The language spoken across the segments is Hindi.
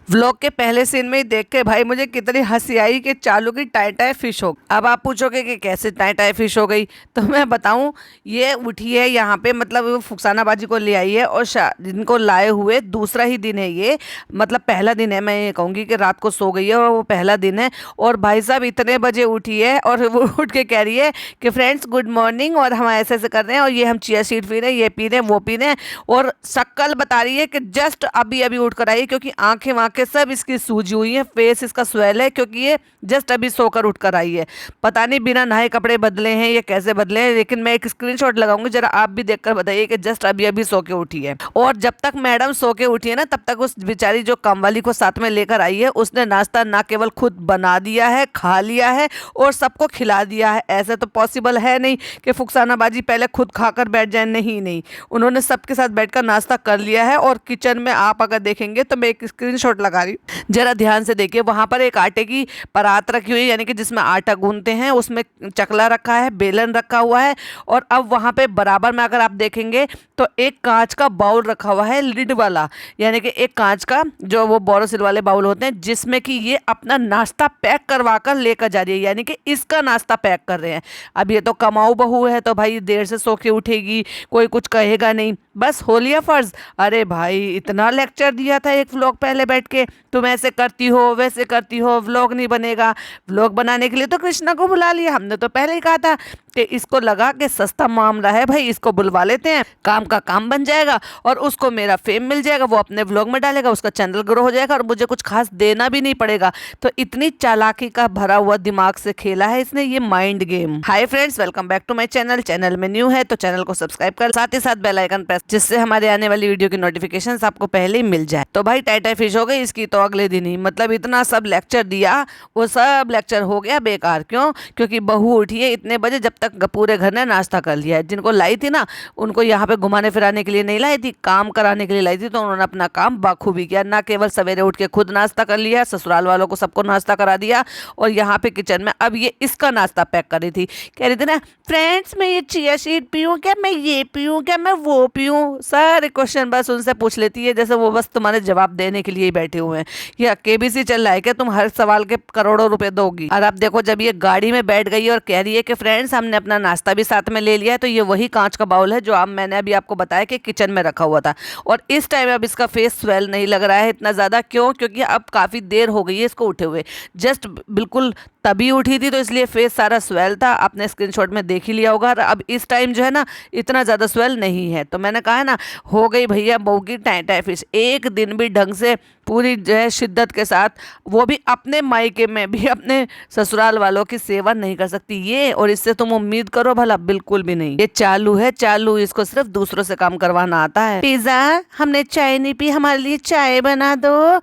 व्लॉग के पहले सीन में ही देख के भाई मुझे कितनी हंसी आई कि चालू की टाई टाई फिश हो। अब आप पूछोगे कि कैसे टाई टाई फिश हो गई, तो मैं बताऊं, ये उठी है यहाँ पे, मतलब वो फुकसाना बाजी को ले आई है और जिनको लाए हुए दूसरा ही दिन है ये, मतलब पहला दिन है। मैं ये कहूंगी कि रात को सो गई है और वो पहला दिन है। और भाई साहब इतने बजे उठी है और वो उठ के कह रही है कि फ्रेंड्स गुड मॉर्निंग, और हम ऐसे ऐसे कर रहे हैं और ये हम चिया सीड पी रहे हैं, ये पी रहे हैं, वो पी रहे हैं। और शक्ल बता रही है कि जस्ट अभी अभी उठ कर आई है, क्योंकि आंखें वाँखें सब इसकी सूजी हुई है, फेस इसका स्वेल है, क्योंकि ये जस्ट अभी सोकर उठ कर आई है। पता नहीं बिना नहाए कपड़े बदले हैं ये कैसे बदले हैं, लेकिन मैं एक स्क्रीनशॉट लगाऊंगी, जरा आप भी देखकर बताइए कि जस्ट अभी अभी सो के उठी है। और जब तक मैडम सो के उठी है ना, तब तक उस बेचारी जो काम वाली को साथ में लेकर आई है, उसने नाश्ता ना केवल खुद बना दिया है, खा लिया है और सबको खिला दिया है। ऐसे तो पॉसिबल है नहीं कि फुकसाना बाजी पहले खुद खाकर बैठ जाए, नहीं नहीं, उन्होंने सबके साथ बैठकर नाश्ता कर लिया है। और किचन में आप अगर देखेंगे तो मैं एक स्क्रीनशॉट लगा रही हूँ, जरा ध्यान से देखिए, वहां पर एक आटे की परात रखी हुई है, यानी कि जिसमें आटा गूंथते हैं, उसमें चकला रखा है, बेलन रखा हुआ है। और अब वहां पे बराबर में अगर आप देखेंगे तो एक कांच का बाउल रखा हुआ है, लिड वाला, यानी कि एक कांच का, जो वो बोरोसिल वाले बाउल होते हैं, जिसमें कि ये अपना नाश्ता पैक करवा कर लेकर जा रही है, यानी कि इसका नाश्ता पैक कर रहे हैं। अब ये तो कमाऊ बहू है, तो भाई देर से सो के उठेगी, कोई कुछ कहेगा नहीं, बस हो लिया फर्ज। अरे भाई इतना लेक्चर दिया था एक व्लॉग पहले बैठ के, तुम ऐसे करती हो वैसे करती हो, व्लॉग नहीं बनेगा। व्लॉग बनाने के लिए तो कृष्णा को बुला लिया, हमने तो पहले ही कहा था कि इसको लगा कि सस्ता मामला है भाई, इसको बुलवा लेते हैं, काम का काम बन जाएगा और उसको मेरा फेम मिल जाएगा, वो अपने व्लॉग में डालेगा, उसका चैनल ग्रो हो जाएगा और मुझे कुछ खास देना भी नहीं पड़ेगा। तो इतनी चालाकी का भरा हुआ दिमाग से खेला है इसने ये mind game. Hi friends, welcome back to my channel. Channel में न्यू है तो चैनल को सब्सक्राइब कर, साथ ही साथ बेल आइकन प्रेस, जिससे हमारे आने वाली वीडियो की नोटिफिकेशन आपको पहले ही मिल जाए। तो भाई टाई टाई फिश हो गई इसकी तो अगले दिन ही, मतलब इतना सब लेक्चर दिया, वो सब लेक्चर हो गया बेकार। क्यों? क्योंकि बहू उठी है इतने बजे, जब तक पूरे घर ने नाश्ता कर लिया है। जिनको लाई थी ना, उनको यहाँ पे घुमाने फिराने के लिए नहीं लाई थी, काम कराने के लिए लाई थी, तो उन्होंने अपना काम बाखूबी किया। ना केवल सवेरे उठ के खुद नाश्ता कर लिया, ससुराल वालों को सबको नाश्ता करा दिया, और यहाँ पे किचन में अब ये इसका नाश्ता पैक कर रही थी। कह रही थी ना फ्रेंड्स मैं ये चिया सीड पीऊँ क्या, मैं ये पीऊँ क्या, मैं वो पीऊँ, सारे क्वेश्चन बस उनसे पूछ लेती है, जैसे वो बस तुम्हारे जवाब देने के लिए ही बैठे हुए हैं। ये केबीसी चल रहा है क्या, तुम हर सवाल के करोड़ों रुपए दोगी। और अब देखो जब ये गाड़ी में बैठ गई और कह रही है कि फ्रेंड्स हमने अपना नाश्ता भी साथ में ले लिया है, तो ये वही कांच का बाउल है जो अब मैंने अभी आपको बताया कि किचन में रखा हुआ था। और इस टाइम अब इसका फेस स्वेल नहीं लग रहा है इतना ज़्यादा। क्यों? क्योंकि अब काफ़ी देर हो गई है इसको उठे हुए, जस्ट बिल्कुल तभी उठी थी, तो इसलिए फेस सारा स्वेल था, आपने स्क्रीनशॉट में देख ही लिया होगा। अब इस टाइम जो है ना इतना ज़्यादा स्वेल नहीं है। तो मैंने कहा है ना, हो गई भैया बहू की टाई टाई फिश, एक दिन भी ढंग से पूरी जो है शिद्दत के साथ, वो भी अपने मायके में भी अपने ससुराल वालों की सेवा नहीं कर सकती ये। और इससे तुम उम्मीद करो भला, बिल्कुल भी नहीं। ये चालू है चालू, इसको सिर्फ दूसरों से काम करवाना आता है। पिज्जा, हमने चाय नहीं पी, हमारे लिए चाय बना दो।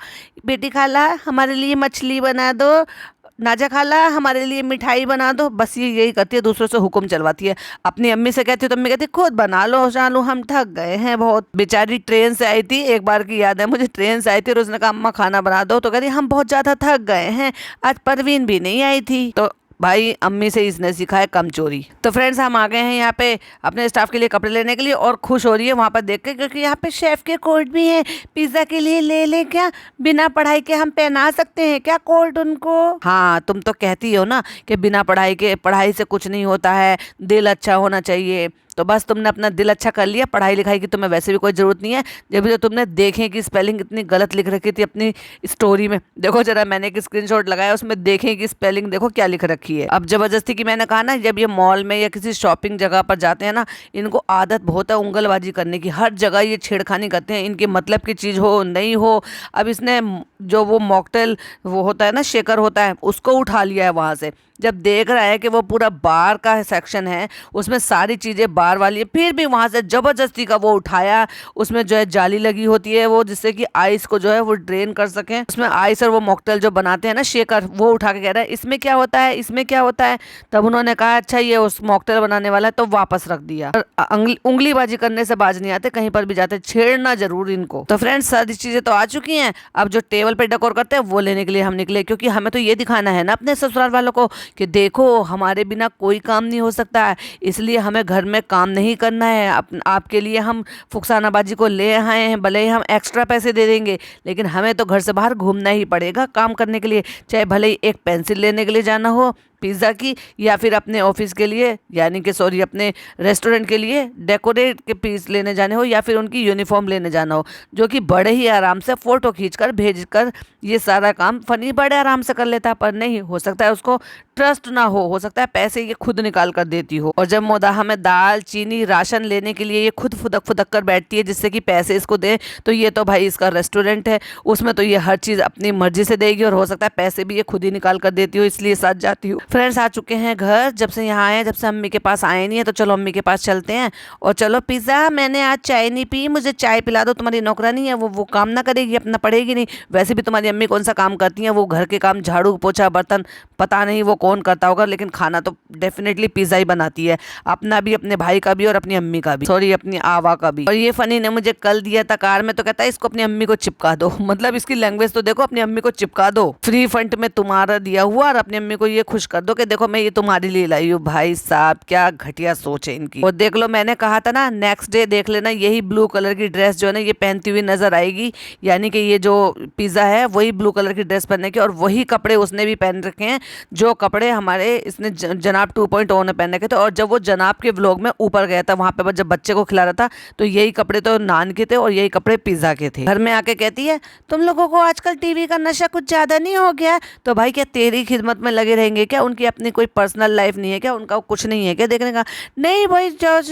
बेटी खाला, हमारे लिए मछली बना दो। नाजा खाला, हमारे लिए मिठाई बना दो। बस ये यही करती है, दूसरों से हुक्म चलवाती है। अपनी अम्मी से कहती है तो अम्मी कहती है खुद बना लो चालू, हम थक गए हैं बहुत। बेचारी ट्रेन से आई थी, एक बार की याद है मुझे, ट्रेन से आई थी और उसने कहा अम्मा खाना बना दो, तो कहती हम बहुत ज़्यादा थक गए हैं, आज परवीन भी नहीं आई थी। तो भाई अम्मी से इसने सीखा है कम चोरी। तो फ्रेंड्स हम आ गए हैं यहाँ पे अपने स्टाफ के लिए कपड़े लेने के लिए, और खुश हो रही है वहाँ पर देख के, क्योंकि यहाँ पे शेफ के कोट भी हैं। पिज्ज़ा के लिए ले ले क्या, बिना पढ़ाई के हम पहना सकते हैं क्या कोट उनको? हाँ तुम तो कहती हो ना कि बिना पढ़ाई के, पढ़ाई से कुछ नहीं होता है, दिल अच्छा होना चाहिए। तो बस तुमने अपना दिल अच्छा कर लिया, पढ़ाई लिखाई की तुम्हें वैसे भी कोई ज़रूरत नहीं है। जब भी तो तुमने देखें कि स्पेलिंग इतनी गलत लिख रखी थी अपनी स्टोरी में, देखो जरा मैंने एक स्क्रीनशॉट लगाया, उसमें देखें कि स्पेलिंग देखो क्या लिख रखी है। अब जबरदस्ती की मैंने कहा ना, जब ये मॉल में या किसी शॉपिंग जगह पर जाते हैं ना, इनको आदत बहुत है उंगलबाजी करने की, हर जगह ये छेड़खानी करते हैं, इनके मतलब की चीज़ हो नहीं हो। अब इसने जो वो मॉकटेल वो होता है ना, शेकर होता है, उसको उठा लिया है वहाँ से। जब देख रहा है कि वो पूरा बार का सेक्शन है, उसमें सारी चीज़ें बार वाली है, फिर भी वहाँ से ज़बरदस्ती का वो उठाया। उसमें जो है जाली लगी होती है वो, जिससे कि आइस को जो है वो ड्रेन कर सकें, उसमें आइस और वो मॉकटेल जो बनाते हैं ना शेकर, वो उठा के कह रहा है इसमें क्या होता है, इसमें क्या होता है। तब उन्होंने कहा अच्छा ये उस मॉकटेल बनाने वाला है, तो वापस रख दिया। उंगलीबाजी करने से बाज नहीं आते, कहीं पर भी जाते छेड़ना जरूर इनको। तो फ्रेंड्स सारी चीज़ें तो आ चुकी हैं, अब जो टेबल पे डेकोर करते हैं वो लेने के लिए हम निकले, क्योंकि हमें तो ये दिखाना है ना अपने ससुराल वालों को कि देखो हमारे बिना कोई काम नहीं हो सकता है, इसलिए हमें घर में काम नहीं करना है। आपके लिए हम फुकसानाबाजी को ले आए हैं, भले ही हम एक्स्ट्रा पैसे दे देंगे, लेकिन हमें तो घर से बाहर घूमना ही पड़ेगा काम करने के लिए, चाहे भले ही एक पेंसिल लेने के लिए जाना हो पिज़्ज़ा की, या फिर अपने ऑफिस के लिए, यानी कि सॉरी अपने रेस्टोरेंट के लिए डेकोरेट के पीस लेने जाने हो, या फिर उनकी यूनिफॉर्म लेने जाना हो, जो कि बड़े ही आराम से फ़ोटो खींचकर भेजकर ये सारा काम फ़नी बड़े आराम से कर लेता है। पर नहीं, हो सकता है उसको ट्रस्ट ना हो सकता है पैसे ये खुद निकाल कर देती हो। और जब मोदाहा में दाल चीनी राशन लेने के लिए ये खुद फुदक फुदक कर बैठती है जिससे कि पैसे इसको दे, तो ये तो भाई इसका रेस्टोरेंट है, उसमें तो ये हर चीज़ अपनी मर्जी से देगी, और हो सकता है पैसे भी ये खुद ही निकाल कर देती हो, इसलिए साथ जाती हूँ। फ्रेंड्स आ चुके हैं घर, जब से यहाँ आए, जब से अम्मी के पास आए नहीं है, तो चलो अम्मी के पास चलते हैं। और चलो पिज़्ज़ा, मैंने आज चाय नहीं पी, मुझे चाय पिला दो। तुम्हारी नौकरानी है, वो काम ना करेगी, अपना पढ़ेगी नहीं। वैसे भी तुम्हारी अम्मी कौन सा काम करती हैं, वो घर के काम झाड़ू पोछा बर्तन पता नहीं वो कौन करता होगा, लेकिन खाना तो डेफिनेटली पिज़्ज़ा ही बनाती है, अपना भी, अपने भाई का भी, और अपनी अम्मी का भी, सॉरी अपनी आवा का भी। और ये फनी ने मुझे कल दिया था कार में, तो कहता है इसको अपनी अम्मी को चिपका दो। मतलब इसकी लैंग्वेज तो देखो, अपनी अम्मी को चिपका दो, फ्री फंड में तुम्हारा दिया हुआ, और अपनी अम्मी को ये खुश कर दो कि देखो मैं ये तुम्हारे लिए लाई हूँ। भाई साहब क्या घटिया सोच है इनकी। और देख लो, मैंने कहा था ना नेक्स्ट डे देख लेना यही ब्लू कलर की ड्रेस जो है ना ये पहनती हुई नजर आएगी, यानी कि ये जो पिज़्ज़ा है वही ब्लू कलर की ड्रेस पहनने की, और वही कपड़े उसने भी पहन रखे हैं जो कपड़े हमारे इसने जनाब 2.0 ने पहन रखे थे। और जब वो जनाब के व्लॉग में ऊपर गया था, वहां पे जब बच्चे को खिला रहा था, तो यही कपड़े तो नान के थे और यही कपड़े पिज़्ज़ा के थे। घर में आके कहती है तुम लोगों को आजकल टीवी का नशा कुछ ज्यादा नहीं हो गया? तो भाई क्या तेरी खिदमत में लगे रहेंगे क्या? उनकी अपनी कोई पर्सनल लाइफ नहीं है क्या? उनका कुछ नहीं है क्या देखने का? नहीं भाई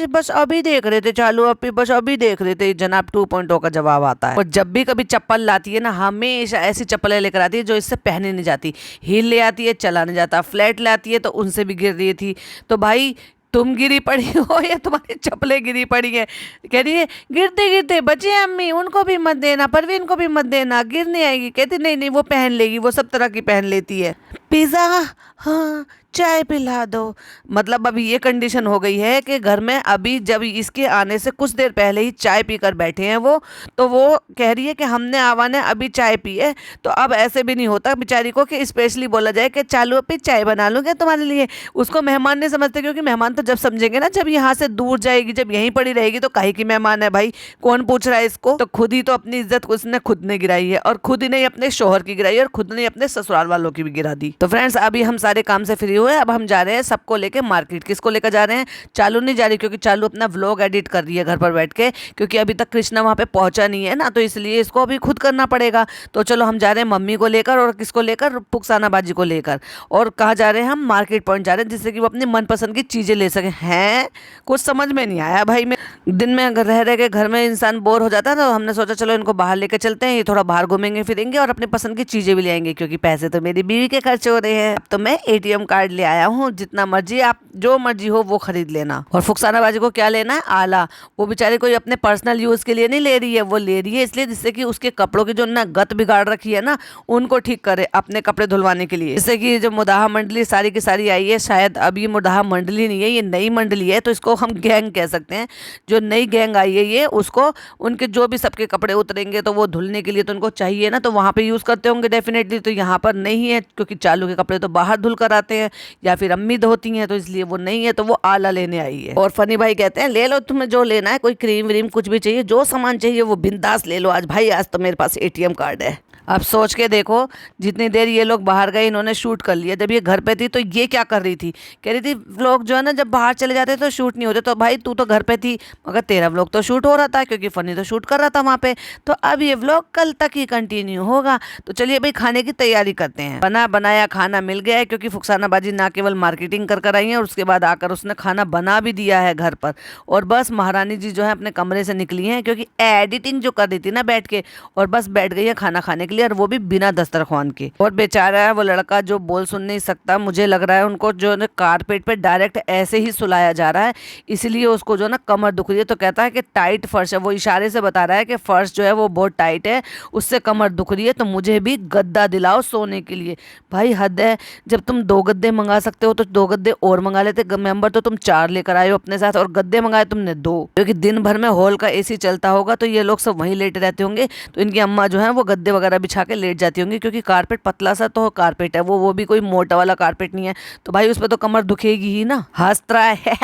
बस अभी देख रहे थे चालू, अभी बस अभी देख रहे थे। जनाब 2.0 का जवाब आता है। और जब भी कभी चप्पल लाती है ना, हमेशा ऐसी चप्पलें लेकर आती है जो इससे पहनी नहीं जाती। हील ले आती है, चला नहीं जाता। फ्लैट लाती है तो उनसे भी गिर रही थी। तो भाई तुम गिरी पड़ी हो या तुम्हारी चप्पलें गिरी पड़ी है? कह रही है गिरते गिरते बचे अम्मी, उनको भी मत देना, परवीन को भी मत देना, गिरने आएगी। कहती नहीं नहीं वो पहन लेगी, वो सब तरह की पहन लेती है। पिज़्ज़ा, हाँ चाय पिला दो। मतलब अभी ये कंडीशन हो गई है कि घर में अभी जब इसके आने से कुछ देर पहले ही चाय पीकर बैठे हैं वो, तो वो कह रही है कि हमने आवा ने अभी चाय पी है। तो अब ऐसे भी नहीं होता बेचारी को कि स्पेशली बोला जाए कि चालू अभी चाय बना लूँ क्या तुम्हारे लिए। उसको मेहमान नहीं समझते, क्योंकि मेहमान तो जब समझेंगे ना जब यहाँ से दूर जाएगी, जब यहीं पड़ी रहेगी, तो काहे की मेहमान है भाई, कौन पूछ रहा है इसको। तो खुद ही तो अपनी इज्जत उसने खुद ने गिराई है, और खुद ही नहीं अपने शोहर की गिराई, और खुद ने अपने ससुराल वालों की भी गिरा दी। तो फ्रेंड्स अभी हम सारे काम से फ्री हुए, अब हम जा रहे हैं सबको लेके मार्केट। किसको लेकर जा रहे हैं? चालू नहीं जा रही, क्योंकि चालू अपना व्लॉग एडिट कर रही है घर पर बैठ के, क्योंकि अभी तक कृष्णा वहां पे पहुंचा नहीं है ना, तो इसलिए इसको अभी खुद करना पड़ेगा। तो चलो हम जा रहे हैं मम्मी को लेकर, और किसको लेकर? फुकसानाबाजी को लेकर। और कहाँ जा रहे हैं? हम मार्केट पॉइंट जा रहे हैं, जिससे कि वो अपनी मनपसंद की चीजें ले सके। हैं कुछ समझ में नहीं आया भाई। मैं दिन में अगर रह के घर में इंसान बोर हो जाता है, तो हमने सोचा चलो इनको बाहर लेकर चलते हैं, ये थोड़ा बाहर घूमेंगे फिरेंगे और अपनी पसंद की चीजें भी ले आएंगे, क्योंकि पैसे तो मेरी बीवी के खर्च हो रहे हैं। अब तो मैं एटीएम कार्ड ले आया हूँ, जितना मर्जी आप जो मर्जी हो वो खरीद लेना। और फुकसानाबाजी को क्या लेना है? आला। वो बेचारे कोई अपने पर्सनल यूज के लिए नहीं ले रही है, वो ले रही है इसलिए जिससे कि उसके कपड़ों की जो ना गत बिगाड़ रखी है ना, उनको ठीक करे अपने कपड़े धुलवाने के लिए। जैसे कि जो मुदाहा मंडली सारी की सारी आई है, शायद अब ये मुदाहा मंडली नहीं है, ये नई मंडली है, तो इसको हम गैंग कह सकते हैं। जो नई गैंग आई है ये, उसको उनके जो भी सबके कपड़े उतरेंगे तो वो धुलने के लिए तो उनको चाहिए ना, तो वहाँ पे यूज करते होंगे डेफिनेटली। तो यहाँ पर नहीं है, क्योंकि चालू के कपड़े तो बाहर धुल कर आते हैं या फिर अम्मी धोती हैं, तो इसलिए वो नहीं है, तो वो आला लेने आई है। और फनी भाई कहते हैं ले लो तुम्हें जो लेना है, कोई क्रीम व्रीम कुछ भी चाहिए, जो सामान चाहिए वो बिंदास ले लो आज भाई, आज तो मेरे पास एटीएम कार्ड है। अब सोच के देखो, जितनी देर ये लोग बाहर गए इन्होंने शूट कर लिया। जब ये घर पे थी तो ये क्या कर रही थी? कह रही थी व्लॉग जो है ना जब बाहर चले जाते तो शूट नहीं होते। तो भाई तू तो घर पे थी, मगर तेरा व्लॉग तो शूट हो रहा था, क्योंकि फनी तो शूट कर रहा था वहाँ पे। तो अब ये व्लॉग कल तक ही कंटिन्यू होगा। तो चलिए भाई खाने की तैयारी करते हैं। बना बनाया खाना मिल गया है, क्योंकि फुकसानाबाजी ना केवल मार्केटिंग कर कर आई है, और उसके बाद आकर उसने खाना बना भी दिया है घर पर। और बस महारानी जी जो है अपने कमरे से निकली हैं, क्योंकि एडिटिंग जो कर रही थी ना बैठ के, और बस बैठ गई है खाना खाने के लिए, और वो भी बिना दस्तरखान के। और बेचारा है वो लड़का जो बोल सुन नहीं सकता, मुझे लग रहा है उनको जो है कारपेट पे डायरेक्ट ऐसे ही सुलाया जा रहा है, इसलिए उसको जो ना कमर दुख रही है। तो कहता है कि टाइट फर्श है, वो इशारे से बता रहा है कि फर्श जो है वो बहुत टाइट है, उससे कमर दुख रही है, तो मुझे भी गद्दा दिलाओ सोने के लिए। भाई हद है, जब तुम 2 गद्दे मंगा सकते हो तो 2 गद्दे और मंगा लेते। मेंबर तो तुम 4 लेकर आए हो अपने साथ, और गद्दे मंगाए तुमने 2, क्योंकि दिन भर में हॉल का एसी चलता होगा, तो ये लोग सब वहीं लेटे रहते होंगे, तो इनकी अम्मा जो है वो गद्दे वगैरह बिछा के लेट जाती होंगी, क्योंकि कारपेट पतला सा तो कारपेट है, वो भी कोई मोटा वाला कारपेट नहीं है, तो भाई उस पर तो कमर दुखेगी ही ना। हंस रहा है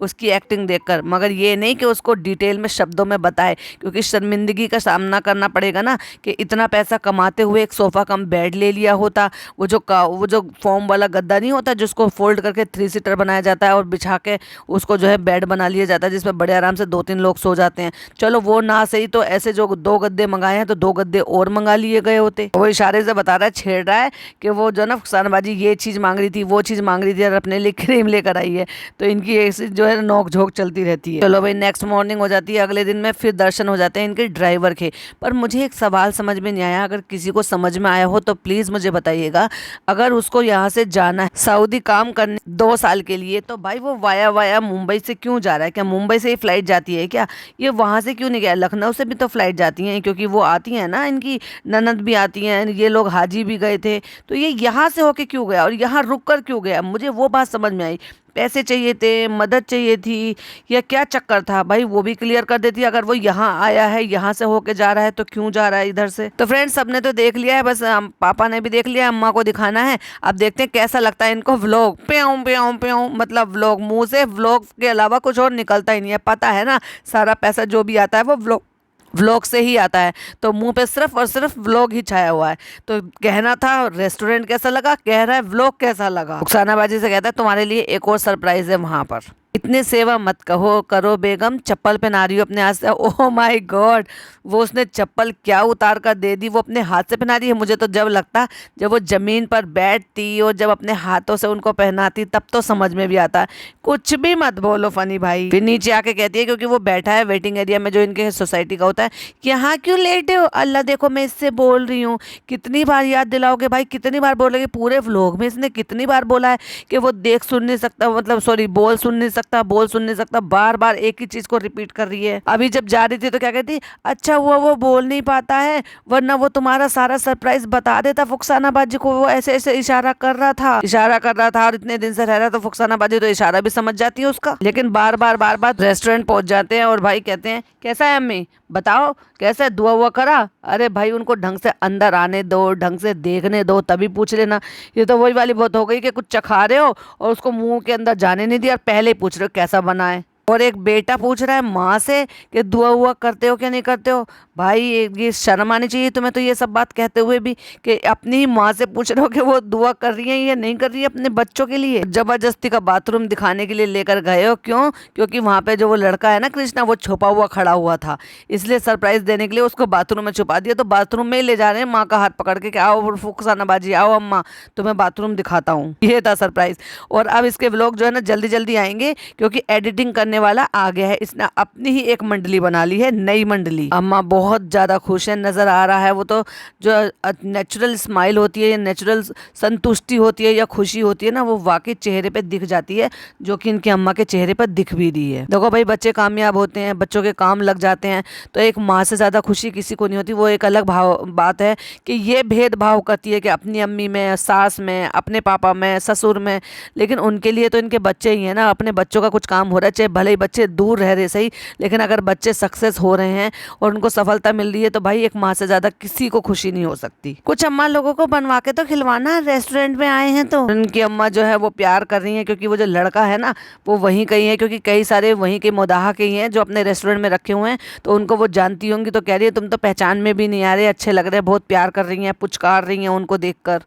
उसकी एक्टिंग देखकर, मगर ये नहीं कि उसको डिटेल में शब्दों में बताए, क्योंकि शर्मिंदगी का सामना करना पड़ेगा ना कि इतना पैसा कमाते हुए एक सोफ़ा कम बेड ले लिया होता, वो जो फॉर्म वाला गद्दा नहीं होता जिसको फोल्ड करके 3 सीटर बनाया जाता है और बिछा के उसको जो है बेड बना लिया जाता है, जिसमें बड़े आराम से 2-3 लोग सो जाते हैं। चलो वो ना सही तो ऐसे जो 2 गद्दे मंगाए हैं तो 2 गद्दे और मंगा लिए गए होते। वो इशारे से बता रहा है, छेड़ रहा है कि वो जो ना फुकसानाबाजी ये चीज़ मांग रही थी, वो चीज़ मांग रही थी और अपने लिए क्रीम लेकर आई है। तो इनकी ऐसी जो है नोक झोंक चलती रहती है। चलो भाई नेक्स्ट मॉर्निंग हो जाती है, अगले दिन में फिर दर्शन हो जाते हैं इनके ड्राइवर के। पर मुझे एक सवाल समझ में नहीं आया, अगर किसी को समझ में आया हो तो प्लीज़ मुझे बताइएगा। अगर उसको यहाँ से जाना है सऊदी काम करने 2 साल के लिए, तो भाई वो वाया मुंबई से क्यों जा रहा है? क्या मुंबई से ही फ्लाइट जाती है क्या? ये वहाँ से क्यों नहीं गया? लखनऊ से भी तो फ्लाइट जाती हैं, क्योंकि वो आती हैं ना, इनकी ननद भी आती हैं, ये लोग हाजी भी गए थे, तो ये यहाँ से होके क्यों गया और यहाँ रुक कर क्यों गया? मुझे वो बात समझ में आई। पैसे चाहिए थे, मदद चाहिए थी, या क्या चक्कर था भाई? वो भी क्लियर कर देती। अगर वो यहाँ आया है, यहाँ से होके जा रहा है, तो क्यों जा रहा है इधर से? तो फ्रेंड्स सबने तो देख लिया है, बस पापा ने भी देख लिया, अम्मा को दिखाना है। अब देखते हैं कैसा लगता है इनको व्लॉग। प्याऊं प्याऊं प्याऊं मतलब व्लॉग, मुंह से व्लॉग के अलावा कुछ और निकलता ही नहीं है। पता है ना, सारा पैसा जो भी आता है वो व्लॉग से ही आता है, तो मुंह पे सिर्फ और सिर्फ व्लॉग ही छाया हुआ है। तो कहना था रेस्टोरेंट कैसा लगा, कह रहा है व्लॉग कैसा लगा। फुकसानाबाजी से कहता है तुम्हारे लिए एक और सरप्राइज है वहां पर। इतने सेवा मत कहो करो बेगम, चप्पल पहना रही हो अपने हाथ से। ओह माय गॉड, वो उसने चप्पल क्या उतार कर दे दी, वो अपने हाथ से पहना रही है। मुझे तो जब लगता जब वो ज़मीन पर बैठती और जब अपने हाथों से उनको पहनाती तब तो समझ में भी आता। कुछ भी मत बोलो फनी भाई। फिर नीचे आके कहती है, क्योंकि वो बैठा है वेटिंग एरिया में जो इनके सोसाइटी का होता है, कि यहाँ क्यों लेटे हो? अल्लाह देखो मैं इससे बोल रही हूँ, कितनी बार याद दिलाओगे भाई, कितनी बार बोलोगे? पूरे व्लॉग में इसने कितनी बार बोला है कि वो देख सुन नहीं सकता, मतलब सॉरी बोल सुन नहीं सकता, बार बार एक ही चीज को रिपीट कर रही है। अभी जब जा रही थी तो क्या कहती, अच्छा हुआ वो बोल नहीं पाता है, वरना वो तुम्हारा सारा सरप्राइज बता देता फुकसाना बाजी को। वो ऐसे ऐसे इशारा कर रहा था और इतने दिन से रह रहा, तो फुकसाना बाजी तो इशारा भी समझ जाती है उसका। लेकिन बार बार रेस्टोरेंट पहुंच जाते हैं और भाई कहते हैं कैसा है अम्मी, बताओ कैसा है, दुआ हुआ करा? अरे भाई उनको ढंग से अंदर आने दो, ढंग से देखने दो, तभी पूछ लेना। ये तो वही वाली बात हो गई कि कुछ चखा रहे हो और उसको मुंह के अंदर जाने नहीं दिया और पहले ही पूछ रहे हो कैसा बना है। और एक बेटा पूछ रहा है माँ से कि दुआ हुआ करते हो क्या नहीं करते हो? भाई ये शर्म आनी चाहिए तुम्हें तो ये सब बात कहते हुए भी, कि अपनी ही माँ से पूछ रहे हो कि वो दुआ कर रही है या नहीं कर रही है अपने बच्चों के लिए। जबरदस्ती का बाथरूम दिखाने के लिए लेकर गए हो, क्यों? क्योंकि वहाँ पे जो वो लड़का है ना कृष्णा, वो छुपा हुआ खड़ा हुआ था, इसलिए सरप्राइज देने के लिए उसको बाथरूम में छुपा दिया। तो बाथरूम में ही ले जा रहे हैं माँ का हाथ पकड़ के, आओ फुकसाना बाजी, आओ अम्मा तुम्हें बाथरूम दिखाता हूँ। ये था सरप्राइज। और अब इसके व्लॉग जो है ना जल्दी जल्दी आएंगे, क्योंकि एडिटिंग करने वाला आ गया है। इसने अपनी ही एक मंडली बना ली है, नई मंडली। अम्मा बहुत ज्यादा खुश है, नजर आ रहा है। वो तो जो नेचुरल स्माइल होती है, नेचुरल संतुष्टि होती है या खुशी होती है ना, वो वाकई चेहरे पे दिख जाती है, जो कि इनकी अम्मा के चेहरे पर दिख भी रही है। देखो भाई बच्चे कामयाब होते हैं, बच्चों के काम लग जाते हैं, तो एक माँ से ज्यादा खुशी किसी को नहीं होती। वो एक अलग बात है कि ये भेदभाव करती है कि अपनी अम्मी में, सास में, अपने पापा में, ससुर में, लेकिन उनके लिए तो इनके बच्चे ही है ना। अपने बच्चों का कुछ काम हो रहा है, चाहे भले ही बच्चे दूर रह रहे सही, लेकिन अगर बच्चे सक्सेस हो रहे हैं और उनको सफलता मिल रही है, तो भाई एक माँ से ज्यादा किसी को खुशी नहीं हो सकती। कुछ अम्मा लोगों को बनवा के तो खिलवाना, रेस्टोरेंट में आए हैं तो। उनकी अम्मा जो है वो प्यार कर रही है, क्योंकि वो जो लड़का है ना वो वहीं का ही है, क्योंकि कई सारे वहीं के मोदाहा के ही हैं जो अपने रेस्टोरेंट में रखे हुए हैं, तो उनको वो जानती होंगी। तो कह रही है तुम तो पहचान में भी नहीं आ रहे, अच्छे लग रहे, बहुत प्यार कर रही हैं, पुचकार रही हैं उनको देखकर।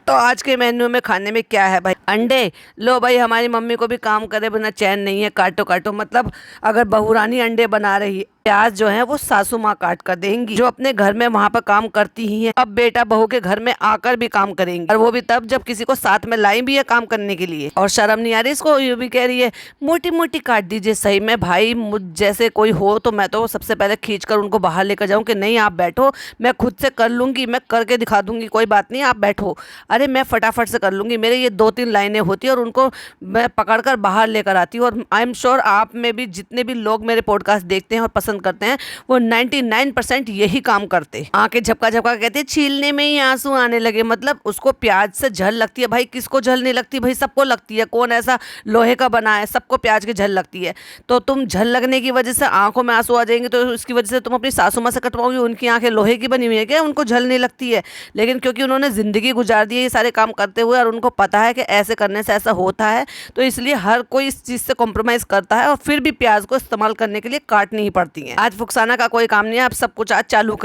तो आज के मेन्यू में खाने में क्या है भाई? अंडे। लो भाई हमारी मम्मी को भी काम करे बिना चैन नहीं है, काटो काटो। मतलब अगर बहुरानी अंडे बना रही है, प्याज जो है वो सासू माँ काट कर देंगी, जो अपने घर में वहाँ पर काम करती ही है। अब बेटा बहू के घर में आकर भी काम करेंगी, और वो भी तब जब किसी को साथ में लाई भी है काम करने के लिए। और शर्म नहीं आ रही इसको, ये भी कह रही है मोटी मोटी काट दीजिए। सही में भाई मुझ जैसे कोई हो तो मैं तो सबसे पहले खींच कर उनको बाहर लेकर जाऊँ कि नहीं आप बैठो, मैं खुद से कर लूंगी, मैं करके दिखा दूंगी, कोई बात नहीं आप बैठो। अरे मैं फटाफट से कर लूंगी। मेरे ये 2-3 लाइनें होती है और उनको मैं पकड़ कर बाहर लेकर आती हूँ। और आई एम श्योर आप में भी जितने भी लोग मेरे पॉडकास्ट देखते हैं और पसंद पसंद करते हैं वो 99% यही काम करते। आंखें झपका झपका कहते छीलने में ही आंसू आने लगे, मतलब उसको प्याज से झल लगती है। भाई किसको झल नहीं लगती, भाई सबको लगती है, कौन ऐसा लोहे का बना है, सबको प्याज की झल लगती है। तो तुम झल लगने की वजह से आंखों में आंसू आ जाएंगे तो इसकी वजह से तुम अपनी सासू माँ से कटवाओगी, उनकी आंखें लोहे की बनी हुई है क्या, उनको झल नहीं लगती है। लेकिन क्योंकि उन्होंने जिंदगी गुजार दी है ये सारे काम करते हुए और उनको पता है कि ऐसे करने से ऐसा होता है, तो इसलिए हर कोई इस चीज से कॉम्प्रोमाइज करता है और फिर भी प्याज को इस्तेमाल करने के लिए काटनी ही पड़ती है। आज फुकसाना का कोई काम नहीं है, अब सब कुछ आज चालू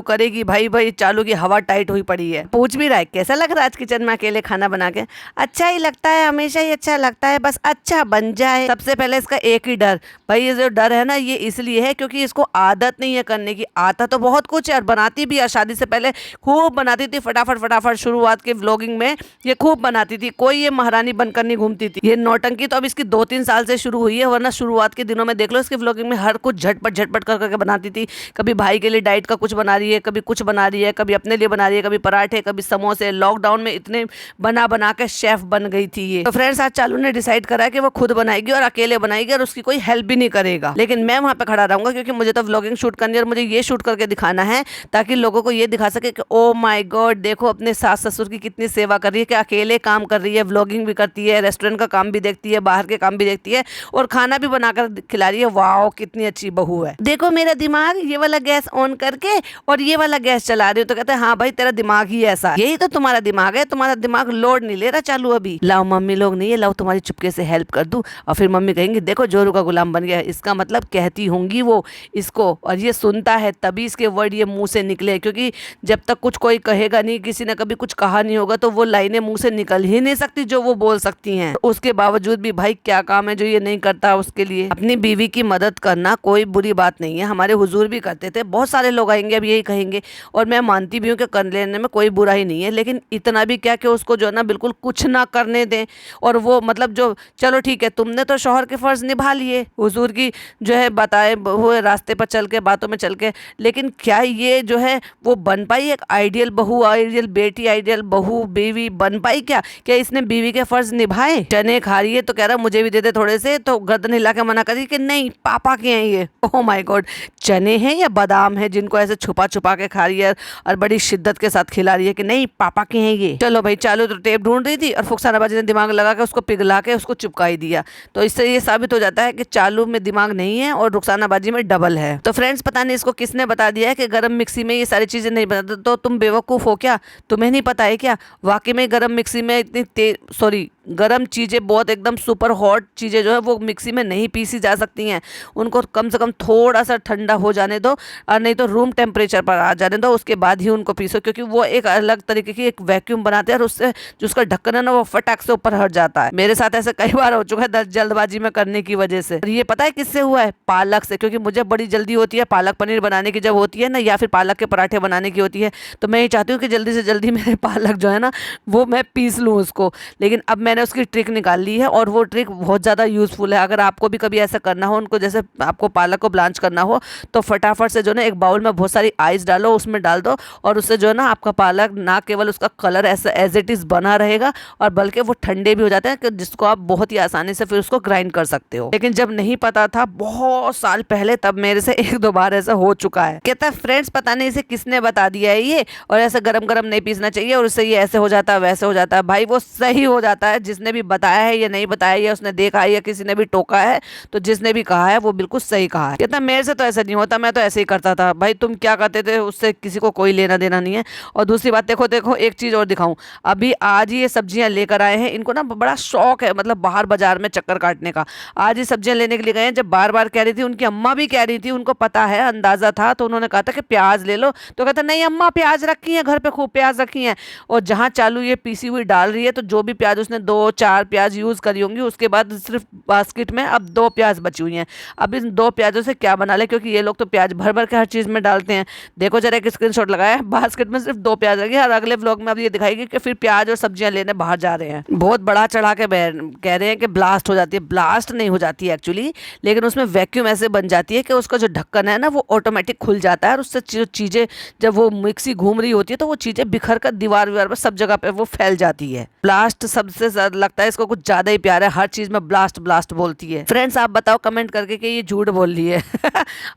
करेगी भाई चालू की हवा टाइट हुई पड़ी है। पूछ भी रहा है कैसा लग रहा है आज किचन में अकेले खाना बना के। अच्छा ही लगता है, हमेशा ही अच्छा लगता है, बस अच्छा बन जाए। सबसे पहले इसका एक ही डर, भाई ये जो डर है ना ये इसलिए है क्योंकि इसको आदत नहीं है करने की। आता तो बहुत कुछ है और बनाती भी है, शादी से पहले खूब बनाती थी, फटाफट शुरुआत के व्लॉगिंग में ये खूब बनाती थी, कोई ये महारानी बनकर नहीं घूमती थी। ये नौटंकी तो अब इसकी 2-3 साल से शुरू हुई है, वरना शुरुआत के दिनों में देख लो इसके व्लॉगिंग में हर कुछ झटपट कर करके बनाती थी। कभी भाई के लिए डाइट का कुछ बना रही है, कभी कुछ बना रही है, कभी अपने लिए बना रही है, कभी पराठे, कभी समोसे। लॉकडाउन में इतने बना के शेफ बन गई थी ये। तो फ्रेंड्स आज चालू ने डिसाइड करा कि वो खुद बनाएगी और अकेले बनाएगी और उसकी कोई हेल्प भी नहीं करेगा, लेकिन मैं वहां पे खड़ा रहूंगा क्योंकि मुझे तो व्लॉगिंग शूट करनी है और मुझे ये शूट करके दिखाना है ताकि लोगों को ये दिखा सके कि ओ माय गॉड देखो अपने सास ससुर की कितनी सेवा कर रही है, कि अकेले काम कर रही है, व्लॉगिंग भी करती है, रेस्टोरेंट का काम भी देखती है, बाहर के काम भी देखती है और खाना भी बनाकर खिला रही है। वाओ कितनी अच्छी बहू है। देखो मेरा दिमाग, ये वाला गैस ऑन करके और ये वाला गैस चला रही हो। तो कहते हैं हाँ भाई तेरा दिमाग ही ऐसा है, यही तो तुम्हारा दिमाग है, तुम्हारा दिमाग लोड नहीं ले रहा चालू अभी। लाओ मम्मी लोग नहीं है, लाओ तुम्हारी चुपके से हेल्प कर दूं। और फिर मम्मी कहेंगी देखो जोरू का गुलाम बन गया है, इसका मतलब कहती होंगी वो इसको, और ये सुनता है तभी इसके वर्ड ये मुंह से निकले, क्योंकि जब तक कुछ कोई कहेगा नहीं, किसी ने कभी कुछ कहा नहीं होगा तो वो लाइनें मुंह से निकल ही नहीं सकती जो वो बोल सकती हैं। उसके बावजूद भी भाई क्या काम है जो ये नहीं करता उसके लिए। अपनी बीवी की मदद करना कोई बुरी बात नहीं है, हमारे हुजूर भी करते थे। बहुत सारे लोग आएंगे अब यही कहेंगे और मैं मानती भी हूँ कि कर लेने में कोई बुरा ही नहीं है, लेकिन इतना भी क्या कि उसको जो है ना बिल्कुल कुछ ना करने दें। और वो मतलब जो चलो ठीक है तुमने तो शौहर के फर्ज निभा लिए, हुजूर की जो है बताए हुए रास्ते पर चल के, बातों में चल के, लेकिन क्या ये जो है वो बन पाई एक आइडियल बहू, आइडियल बेटी, आइडियल बहू, बीवी बन पाई? क्या इसने बीवी के फर्ज निभाए? चने खा रही है तो कह रहा मुझे भी दे दे थोड़े से, तो गर्दन हिला के मना करी कि नहीं पापा के हैं ये। ओह माय गॉड, चने हैं या बादाम है जिनको ऐसे छुपा छुपा के खा रही है और बड़ी शिद्दत के साथ खिला रही है कि नहीं पापा के हैं ये। चलो भाई चालू तो टेप ढूंढ रही थी और फुकसाना बाजी ने दिमाग लगा के उसको पिघला के उसको चिपका ही दिया। तो इससे ये साबित हो जाता है कि चालू में दिमाग नहीं है और रुखसाना बाजी में डबल है। तो फ्रेंड्स पता नहीं इसको किसने बता दिया है कि गरम मिक्सी में ये सारी चीजें नहीं बनाते, तो तुम बेवकूफ हो क्या? तुम्हें नहीं पता है क्या? वाकई में गरम मिक्सी में इतनी गरम चीज़ें, बहुत एकदम सुपर हॉट चीज़ें जो है वो मिक्सी में नहीं पीसी जा सकती हैं। उनको कम से कम थोड़ा सा ठंडा हो जाने दो और नहीं तो रूम टेम्परेचर पर आ जाने दो, उसके बाद ही उनको पीसो, क्योंकि वो एक अलग तरीके की एक वैक्यूम बनाते हैं और उससे जो उसका ढक्कन है ना वो फटाक से ऊपर हट जाता है। मेरे साथ ऐसे कई बार हो चुका है जल्दबाजी में करने की वजह से। ये पता है किससे हुआ है? पालक से, क्योंकि मुझे बड़ी जल्दी होती है पालक पनीर बनाने की जब होती है ना, या फिर पालक के पराठे बनाने की होती है, तो मैं ये चाहती हूँ कि जल्दी से जल्दी मेरे पालक जो है ना वो मैं पीस लूँ उसको। लेकिन अब मैंने उसकी ट्रिक निकाल ली है और वो ट्रिक बहुत ज़्यादा यूजफुल है। अगर आपको भी कभी ऐसा करना हो, उनको जैसे आपको पालक को ब्लांच करना हो, तो फटाफट से जो ना एक बाउल में बहुत सारी आइस डालो, उसमें डाल दो और उससे जो है ना आपका पालक ना केवल उसका कलर ऐसा एज इट इज़ बना रहेगा और बल्कि वो ठंडे भी हो जाते हैं कि जिसको आप बहुत ही आसानी से फिर उसको ग्राइंड कर सकते हो। लेकिन जब नहीं पता था बहुत साल पहले, तब मेरे से 1-2 बार ऐसा हो चुका है। कहता है फ्रेंड्स पता नहीं इसे किसने बता दिया है ये, और ऐसे गरम गरम नहीं पीसना चाहिए और उससे ये ऐसे हो जाता है वैसे हो जाता है। भाई वो सही हो जाता है, जिसने भी बताया है या नहीं बताया या उसने देखा है या किसी ने भी टोका है, तो जिसने भी कहा है वो बिल्कुल सही कहा है। कहता मेरे से तो ऐसा नहीं होता, मैं तो ऐसे ही करता था। भाई तुम क्या करते थे उससे किसी को कोई लेना देना नहीं है। और दूसरी बात देखो एक चीज और दिखाऊं, अभी आज ये सब्जियां लेकर आए हैं, इनको ना बड़ा शौक है मतलब बाहर बाजार में चक्कर काटने का। आज ये सब्जियां लेने के लिए गए हैं, जब बार बार कह रही थी, उनकी अम्मा भी कह रही थी, उनको पता है अंदाजा था, तो उन्होंने कहा था कि प्याज ले लो, तो कहता नहीं अम्मा प्याज रखी है घर पे, खूब प्याज रखी है। और जहां चालू ये पीसी हुई डाल रही है, तो जो भी प्याज उसने 2-4 प्याज यूज करी होंगी, उसके बाद सिर्फ बास्केट में अब 2 प्याज बची हुई हैं। अब इन 2 प्याजों से क्या बना ले, क्योंकि ये लोग तो प्याज भर भर के हर चीज में डालते हैं। देखो जरा एक स्क्रीनशॉट लगाया, बास्केट में सिर्फ 2 प्याज लगे और अगले व्लॉग में अब ये दिखाएगी कि फिर प्याज और सब्जियां लेने बाहर जा रहे हैं। बहुत बड़ा चढ़ा के कह रहे हैं कि ब्लास्ट हो जाती है। ब्लास्ट नहीं हो जाती है एक्चुअली, लेकिन उसमें वैक्यूम ऐसे बन जाती है कि उसका जो ढक्कन है ना वो ऑटोमेटिक खुल जाता है और उससे जो चीजें जब वो मिक्सी घूम रही होती है तो वो चीजें बिखर कर दीवार पर सब जगह पे वो फैल जाती है। ब्लास्ट सबसे लगता है इसको कुछ ज्यादा ही प्यार है, हर चीज में ब्लास्ट ब्लास्ट बोलती है। फ्रेंड्स आप बताओ कमेंट करके कि ये झूठ बोल रही है।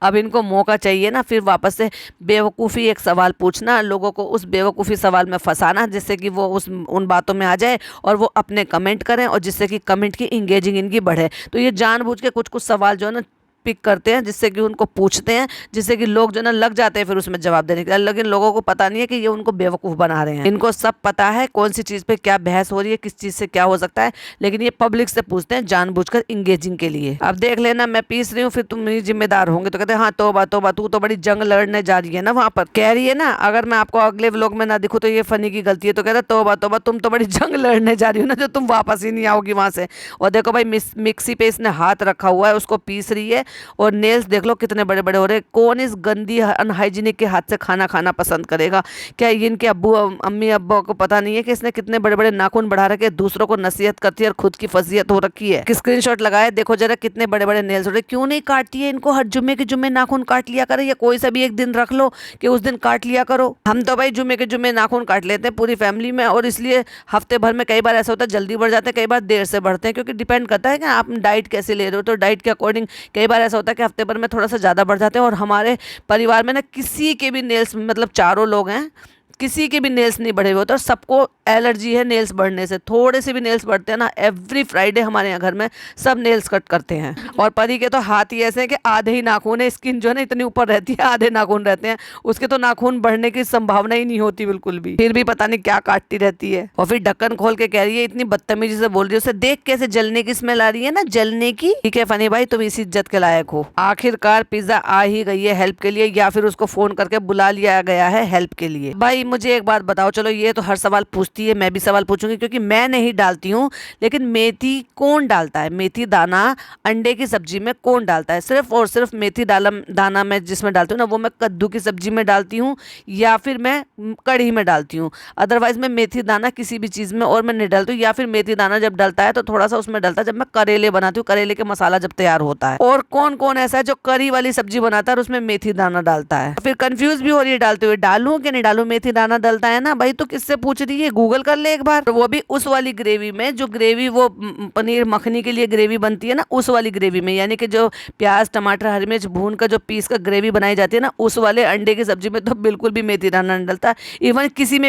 अब इनको मौका चाहिए ना फिर वापस से बेवकूफ़ी एक सवाल पूछना, लोगों को उस बेवकूफ़ी सवाल में फंसाना जिससे कि वो उन बातों में आ जाए और वो अपने कमेंट करें और जिससे कि कमेंट की इंगेजिंग इनकी बढ़े। तो ये जानबूझ के कुछ कुछ सवाल जो है ना पिक करते हैं जिससे कि उनको पूछते हैं, जिससे कि लोग जो ना लग जाते हैं फिर उसमें जवाब देने के लिए। लेकिन लोगों को पता नहीं है कि ये उनको बेवकूफ़ बना रहे हैं। इनको सब पता है कौन सी चीज़ पे क्या बहस हो रही है, किस चीज़ से क्या हो सकता है, लेकिन ये पब्लिक से पूछते हैं जानबूझकर इंगेजिंग के लिए। अब देख लेना मैं पीस रही हूँ फिर तुम मेरी जिम्मेदार होंगे। तो कहते हैं हाँ तौबा तौबा, तू तो बड़ी जंग लड़ने जा रही है ना वहाँ पर, कह रही है ना अगर मैं आपको अगले व्लॉग में ना दिखूँ तो ये फनी की गलती है। तो कहते तौबा तौबा, तुम तो बड़ी जंग लड़ने जा रही हो ना जो तुम वापस ही नहीं आओगी वहाँ से। और देखो भाई मिक्सी पे इसने हाथ रखा हुआ है, उसको पीस रही है और नेल्स देख लो कितने बड़े बड़े हो रहे। कौन इस गंदी अनहाइजीनिक के हाथ से खाना खाना पसंद करेगा? क्या इनके अब्बू अम्मी अब्बा को पता नहीं है कि इसने कितने बड़े बड़े नाखून बढ़ा रखे, दूसरों को नसीहत करती है और खुद की फजीयत हो रखी है। स्क्रीनशॉट लगाए देखो जरा कितने बड़े बड़े नेल्स हो रहे। क्यों नहीं काटती है इनको? हर जुम्मे के जुम्मे नाखून काट लिया करे, या कोई सा भी एक दिन रख लो कि उस दिन काट लिया करो। हम तो भाई जुम्मे के जुम्मे नाखून काट लेते हैं पूरी फैमिली में, और इसलिए हफ्ते भर में कई बार ऐसा होता है जल्दी बढ़ जाते हैं, कई बार देर से बढ़ते हैं, क्योंकि डिपेंड करता है कि आप डाइट कैसे ले रहे हो। तो डाइट के अकॉर्डिंग कई बार ऐसा होता है कि हफ्ते भर में थोड़ा सा ज़्यादा बढ़ जाते हैं। और हमारे परिवार में ना किसी के भी नेल्स, मतलब चारों लोग हैं, किसी के भी नेल्स नहीं बढ़े हुए होते और सबको एलर्जी है नेल्स बढ़ने से। थोड़े से भी नेल्स बढ़ते हैं ना, एवरी फ्राइडे हमारे यहाँ घर में सब नेल्स कट करते हैं। और परी के तो हाथ ही ऐसे हैं कि आधे ही नाखून है, स्किन जो है ना इतनी ऊपर रहती है, आधे नाखून रहते हैं, उसके तो नाखून बढ़ने की संभावना ही नहीं होती बिल्कुल भी, फिर भी पता नहीं क्या काटती रहती है। और फिर ढक्कन खोल के कह रही है, इतनी बदतमीजी से बोल रही है, उसे देख कैसे जलने की स्मेल आ रही है ना, जलने की। ठीक है फनी भाई तुम इस इज्जत के लायक हो। आखिरकार पिज्जा आ ही गई है हेल्प के लिए, या फिर उसको फोन करके बुला लिया गया है हेल्प के लिए। भाई मुझे एक बात बताओ, चलो ये तो हर सवाल पूछती है, मैं भी सवाल पूछूंगी क्योंकि मैं नहीं डालती हूँ, लेकिन मेथी कौन डालता है? मेथी दाना अंडे की सब्जी में कौन डालता है? सिर्फ और सिर्फ मेथी दाना मैं जिसमें डालती हूँ ना, वो मैं कद्दू की सब्जी में डालती हूँ या फिर मैं कढ़ी में डालती हूँ। अदरवाइज मैं मेथी दाना किसी भी चीज़ में और मैं नहीं डालती हूँ। या फिर मेथी दाना जब डलता है तो थोड़ा सा उसमें डलता है जब मैं करेले बनाती हूँ, करेले के मसाला जब तैयार होता है। और कौन कौन ऐसा है जो करी वाली सब्जी बनाता है और उसमें मेथी दाना डालता है? फिर कंफ्यूज भी हो रही है डालते हुए, डालूं कि नहीं डालूं? मेथी दाना डलता है ना भाई, तो किससे पूछ रही है? गूगल कर ले एक बार। तो वो भी उस वाली ग्रेवी में, जो ग्रेवी वो पनीर मखनी के लिए ग्रेवी बनती है ना, उस वाली ग्रेवी में, यानी कि जो प्याज टमाटर हरी मिर्च भून का जो पीस का ग्रेवी बनाई जाती है ना, उस वाले अंडे की सब्जी में तो बिल्कुल भी मेथी दाना नहीं डलता। इवन किसी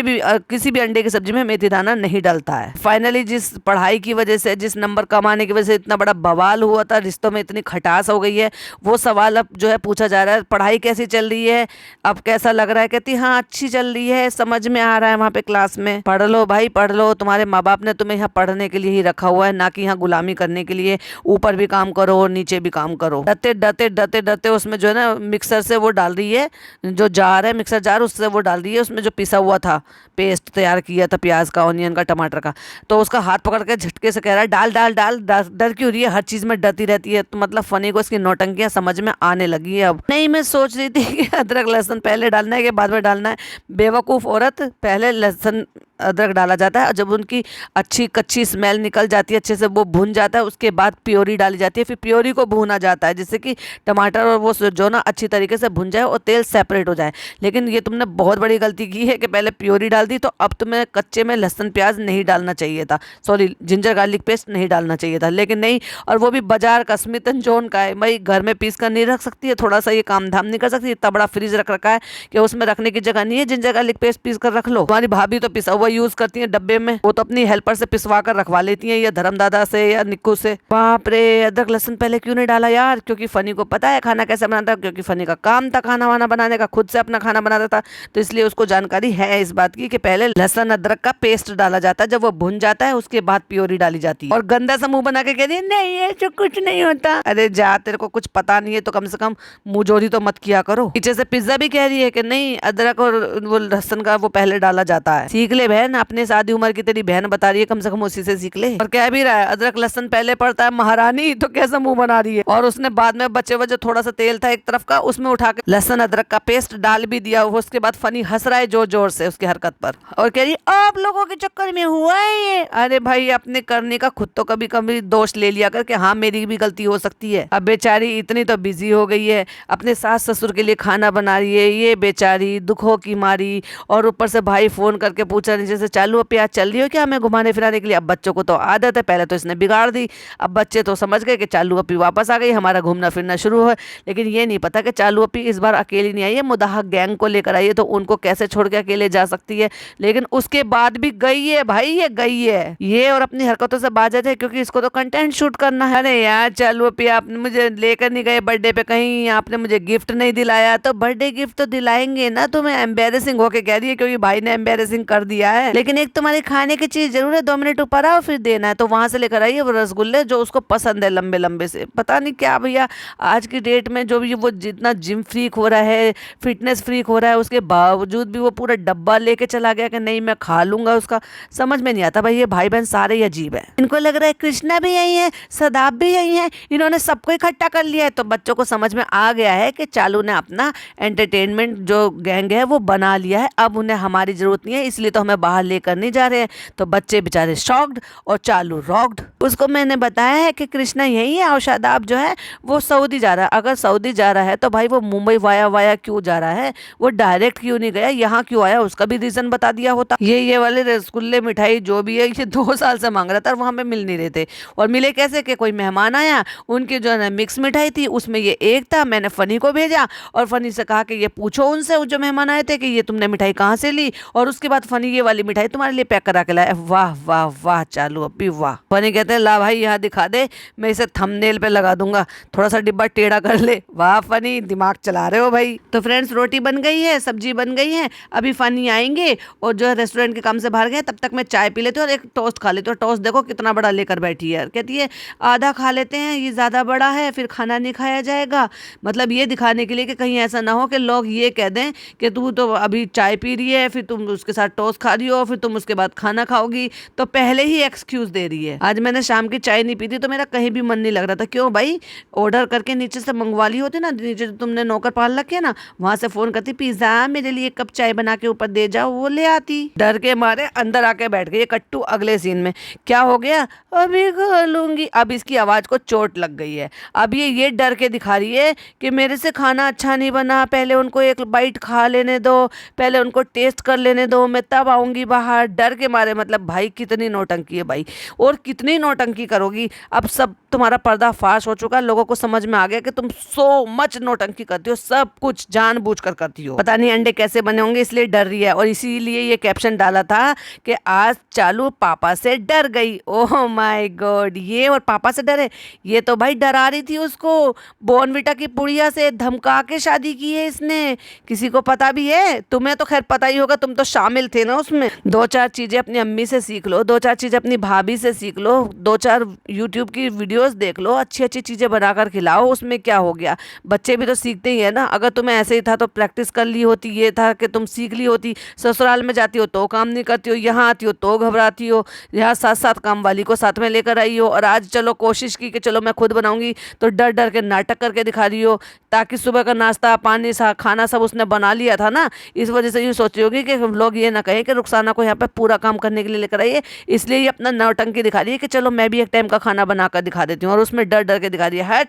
भी अंडे की सब्जी में मेथी दाना नहीं डलता है। फाइनली जिस पढ़ाई की वजह से, जिस नंबर कमाने की वजह से इतना बड़ा बवाल हुआ था, रिश्तों में इतनी खटास हो गई है, वो सवाल अब जो है पूछा जा रहा है, पढ़ाई कैसी चल रही है, अब कैसा लग रहा है? कहती हाँ अच्छी चल रही है, समझ में आ रहा है वहाँ पे क्लास में। पढ़ लो भाई पढ़ लो, तुम्हारे माँ बाप ने तुम्हें यहाँ पढ़ने के लिए ही रखा हुआ है, ना कि यहाँ गुलामी करने के लिए। ऊपर भी काम करो और नीचे भी काम करो। डरते डरते डरते डरते उसमें जो है ना मिक्सर से वो डाल रही है, जो जार है मिक्सर जार, उससे वो डाल रही है उसमें जो पिसा हुआ था, पेस्ट तैयार किया था प्याज का, ऑनियन का, टमाटर का। तो उसका हाथ पकड़ के झटके से कह रहा है डाल डाल डाल। डर क्यों रही है? हर चीज में डरती रहती है। तो मतलब फनी को इसकी नौटंकियां समझ में आने लगी है अब। नहीं मैं सोच रही थी कि अदरक लहसुन पहले डालना है कि बाद में डालना है। बेवकूफ औरत, पहले लहसुन अदरक डाला जाता है और जब उनकी अच्छी कच्ची स्मेल निकल जाती है, अच्छे से वो भुन जाता है, उसके बाद प्योरी डाली जाती है। फिर प्योरी को भूना जाता है जिससे कि टमाटर और वो जो ना अच्छी तरीके से भुन जाए और तेल सेपरेट हो जाए। लेकिन ये तुमने बहुत बड़ी गलती की है कि पहले प्योरी डाल दी, तो अब तुम्हें कच्चे में लहसुन प्याज नहीं डालना चाहिए था, सॉरी जिंजर गार्लिक पेस्ट नहीं डालना चाहिए था। लेकिन नहीं, और वो भी बाजार का, स्मिथ एंड जॉन का है भाई, घर में पीस कर नहीं रख सकती है, थोड़ा सा ये काम धाम नहीं कर सकती। इतना बड़ा फ्रिज रख रखा है कि उसमें रखने की जगह नहीं है, जिंजर गार्लिक पेस्ट पीस कर रख लो। तुम्हारी भाभी तो पिसा हुआ यूज करती है डब्बे में, वो तो अपनी हेल्पर से पिसवा कर रखवा लेती हैं, या धर्मदादा से या निक्कू से। बाप रे, अदरक लहसुन पहले क्यों नहीं डाला यार? क्योंकि फनी को पता है खाना कैसे बनाता, क्योंकि फनी का काम था खाना वाना बनाने का, खुद से अपना खाना बनाता था, तो इसलिए उसको जानकारी है इस बात की कि पहले लहसुन अदरक का पेस्ट डाला जाता है, जब वो भुन जाता है उसके बाद प्योरी डाली जाती है। और गंदा सा मुंह बना के कह रही नहीं ये जो कुछ नहीं होता। अरे जा, तेरे को कुछ पता नहीं है तो कम से कम मुंहजोरी तो मत किया करो। पीछे से पिज्जा भी कह रही है कि नहीं अदरक और वो लहसुन का वो पहले डाला जाता है। सीख ले बहन, अपने शादी उम्र की तेरी बहन बता रही है, कम से कम उसी से सीख ले। और कह भी रहा है अदरक लहसुन पहले पड़ता है महारानी, तो कैसा मुंह बना रही है। और उसने बाद में बचे हुए जो थोड़ा सा तेल था एक तरफ का, उसमें उठा के लहसुन अदरक का पेस्ट डाल भी दिया। उसके बाद फनी हंस रहा है जोर जोर से उसकी हरकत पर और कह रही आप लोगों के चक्कर में हुआ है ये। अरे भाई अपने करने का खुद तो कभी कभी दोष ले लिया कर कि हाँ मेरी भी गलती हो सकती है। अब बेचारी इतनी तो बिजी हो गई है, अपने सास ससुर के लिए खाना बना रही है, ये बेचारी दुखों की मारी और ऊपर से भाई फोन करके पूछा नीचे से, चालू अपी आज चल रही हो क्या हमें घुमाने फिराने के लिए। अब बच्चों को तो आदत है, पहले तो इसने बिगाड़ दी, अब बच्चे तो समझ गए कि चालू अपी वापस आ गई, हमारा घूमना फिरना शुरू है। लेकिन ये नहीं पता कि चालू अपी इस बार अकेली नहीं आई है, मुदाहक गैंग को लेकर आई है, तो उनको कैसे छोड़ के अकेले जा सकती है। लेकिन उसके बाद भी गई है भाई, ये गई है ये, और अपनी हरकतों से बाज है क्योंकि इसको तो कंटेंट शूट करना है। अरे यार चालू अपी आपने मुझे लेकर नहीं गए बर्थडे पे कहीं, आपने मुझे गिफ्ट नहीं दिलाया, तो बर्थडे गिफ्ट तो दिलाएंगे ना तुम्हें। एम्बेरसिंग होके कह रही है क्योंकि भाई ने एम्बेरसिंग कर दिया है। लेकिन एक तुम्हारी खाने की चीज जरूर है, 2 मिनट ऊपर आओ फिर देना है। तो वहां से लेकर आई है वो रसगुल्ले जो उसको पसंद है, लंबे लंबे से। पता नहीं क्या भैया आज की डेट में जो भी वो जितना जिम फ्रीक हो रहा है, फिटनेस फ्रीक हो रहा है, उसके बावजूद भी वो पूरा डब्बा लेके चला गया कि नहीं मैं खा लूंगा उसका। समझ में नहीं आता भाई, ये भाई बहन सारे ही अजीब है। इनको लग रहा है कृष्णा भी यही है, सदाब भी यही है, इन्होंने सबको इकट्ठा कर लिया है। तो बच्चों को समझ में आ गया है कि चालू ने अपना एंटरटेनमेंट जो गैंग है वो बना लिया है, अब उन्हें हमारी जरूरत नहीं है, इसलिए तो हमें बाहर लेकर नहीं जा रहे हैं। तो बच्चे बेचारे शॉक्ड और चालू रॉक्ड। उसको मैंने बताया है कि कृष्णा यही है और शादाब जो है वो सऊदी जा रहा है। अगर सऊदी जा रहा है तो भाई वो मुंबई वाया वाया क्यों जा रहा है, वो डायरेक्ट क्यों नहीं गया, यहाँ क्यों आया, उसका भी रीजन बता दिया होता। ये वाले रसगुल्ले मिठाई जो भी है ये 2 साल से मांग रहा था और वहां पे मिल नहीं रहे थे। और मिले कैसे कि कोई मेहमान आया, उनकी जो है ना मिक्स मिठाई थी, उसमें ये एक था। मैंने फनी को भेजा और फनी से कहा कि ये पूछो उनसे जो मेहमान आए थे कि ये तुमने मिठाई कहाँ से ली, और उसके बाद फनी ये वाली मिठाई तुम्हारे लिए पैक करा के लाया। वाह वाह वाह चालू अपी वाह। फनी कहते हैं ला भाई यहाँ दिखा दे, मैं इसे थंबनेल पे लगा दूंगा, थोड़ा सा डिब्बा टेढ़ा कर ले। वाह फनी दिमाग चला रहे हो भाई। तो फ्रेंड्स रोटी बन गई है, सब्जी बन गई है, अभी फनी आएंगे और जो है रेस्टोरेंट के काम से बाहर गए, तब तक मैं चाय पी लेती हूँ और एक टोस्ट खा लेती हूँ। टोस्ट देखो कितना बड़ा लेकर बैठी है, कहती है आधा खा लेते हैं, ये ज़्यादा बड़ा है फिर खाना नहीं खाया जाएगा। मतलब ये दिखाने के लिए कि कहीं ऐसा ना हो कि लोग ये कह दें कि तू तो अभी चाय पी रही है, फिर तुम उसके साथ टोस्ट खा रही हो, फिर तुम उसके बाद खाना खाओगी, तो पहले ही एक्सक्यूज दे रही है। आज मैंने शाम की चाय नहीं पी थी तो मेरा कहीं भी मन नहीं लग रहा था। क्यों भाई, ऑर्डर करके नीचे से मंगवा ली होती ना, नीचे तुमने नौकर पाल रखे ना, वहां से फोन करती पिज्जा मेरे लिए 1 कप चाय बना के ऊपर दे जाओ, वो ले आती। डर के मारे अंदर आके बैठ गई कट्टू। अगले सीन में क्या हो गया, अभी खा लूंगी। अब इसकी आवाज को चोट लग गई है। अब ये डर के दिखा रही है कि मेरे से खाना अच्छा नहीं बना, पहले उनको 1 बाइट खा लेने दो, पहले उनको टेस्ट कर लेने दो, मैं तब आऊंगी बाहर। डर के मारे मतलब भाई कितनी नौटंकी है भाई, और कितनी नौटंकी करोगी। अब सब तुम्हारा पर्दा फाश हो चुका, लोगों को समझ में आ गया कि तुम सो मच नौटंकी करती हो, सब कुछ जानबूझकर करती हो। पता नहीं अंडे कैसे बने होंगे इसलिए डर रही है, और इसीलिए ये कैप्शन डाला था कि आज चालू पापा से डर गई। ओह माय गॉड, ये और पापा से डरे। ये तो भाई डरा रही थी उसको, बॉर्नविटा की पुड़िया से धमका के शादी की है इसने। किसी को पता भी है? तुम्हें तो खैर पता ही होगा, तुम तो शामिल थे ना उसमें। 2-4 चीजें अपनी अम्मी से सीख लो, 2-4 चीजें अपनी भाभी से सीख लो, 2-4 यूट्यूब की वीडियोस देख लो, अच्छी अच्छी चीजें बनाकर खिलाओ, उसमें क्या हो गया। बच्चे भी तो सीखते ही है ना। अगर तुम्हें ऐसे ही था तो प्रैक्टिस कर ली होती, ये था कि तुम सीख ली होती। ससुराल में जाती हो तो काम नहीं करती हो, यहाँ आती हो तो घबराती हो, यहाँ साथ साथ काम वाली को साथ में लेकर आई हो, और आज चलो कोशिश की कि चलो मैं खुद बनाऊंगी तो डर डर के नाटक करके दिखा रही हो, ताकि सुबह का नाश्ता पानी सा खाना सब उसने बना लिया था ना, इस वजह से यूँ सोची होगी कि लोग ये ना कहें कि रुखसाना को यहाँ पे पूरा काम करने के लिए लेकर आई है, इसलिए ये अपना नौटंकी दिखा रही है कि चलो मैं भी एक टाइम का खाना बनाकर दिखा देती हूँ, और उसमें डर डर के दिखा रही है। हट